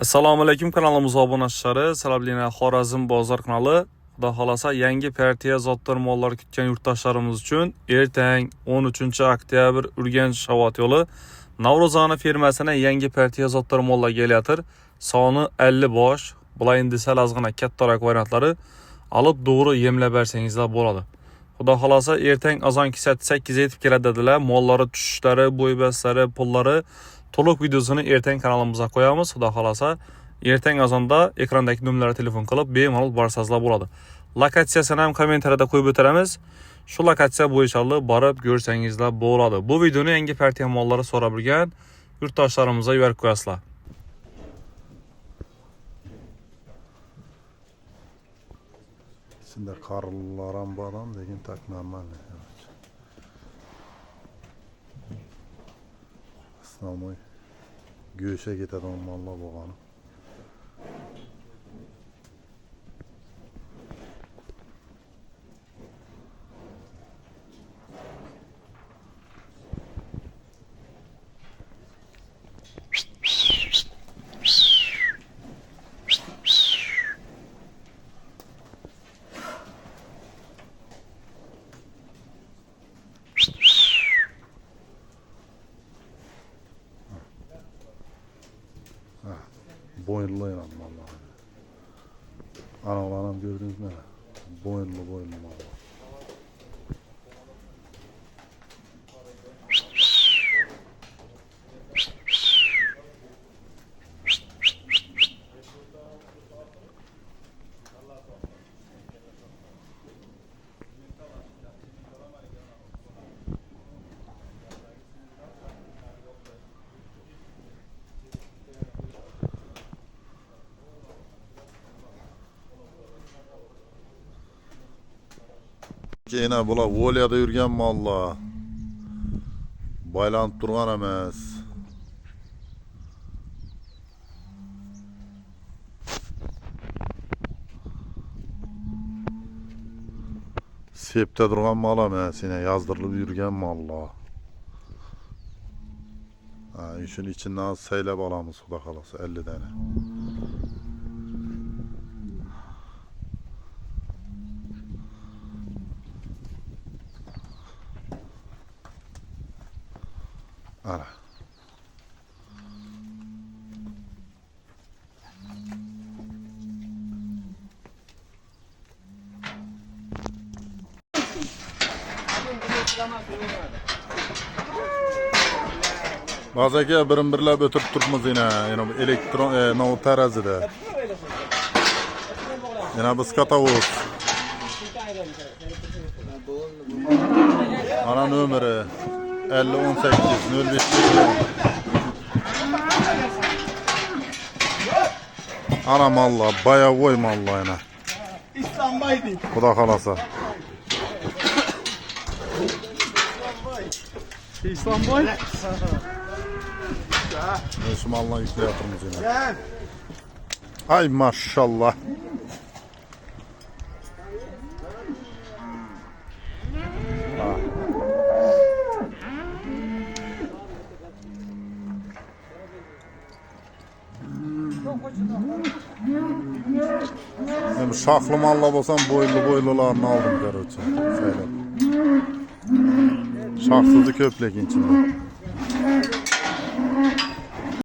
Assalomu alaykum, kanalimiz obunachilari. Salablina Xorazm bozor kanali. Xudo xolasa yangi partiya zotlar mollar kutgan yurtdoshlarimiz uchun ertang 13-oktyabr Urganch Shavot yo'li Navro'zona fermasine yangi partiya zotlar mollar kelayotir. Soni 50 bosh. Bular desa ozgina kattaroq variantlari olib to'g'ri yemlab bersangizlar bo'ladi. Xudo xolasa ertang azon 8 yetib keladi dedilar. Mollari tushishlari, bo'ybaslari, pullari to'liq videosini ertang kanalimizga qo'yamiz. Xudo xolasa ertang azonda ekrandagi nomerlarga telefon qilib bemalol borsangizlar bo'ladi. Lokatsiyasini ham kommentariyada qo'yib o'tiramiz. Shu lokatsiya bo'yicha borib ko'rsangizlar bo'ladi. Bu videoni yangi partiya mollari so'rab bilgan yurtdoshlarimizga yuborib qo'yasizlar. İçinde karlılar ham bor ham, lekin tak normal. Основной go'sha ketadigan mollar bo'lgan. Boyunlu inan vallahi. Analarım gördünüz mü? Boyunlu vallahi. Yine bular Volya'da yürgen mallar. Baylanıp durgan emas. Septe durgan mal emas, yine yazdırılıp yürgen mallar. İşin içinden az seylep alamız Xudo xolasa 50 tane. Ara. Bazaka birin-birlab o'tirib turibmiz yana bu elektron nov tarazida. Yana biz katavuz. Ana nomeri 5018 05 Ana malla boyovoy malla yana. İslambaydı. Xudo xolasa. İslambay. Şu malla yüklayatırmız yine. Gel. Ay maşallah. Şaxlı malla bolsam boylularını aldım karıcı. Şaxsızı köp lekin içinde.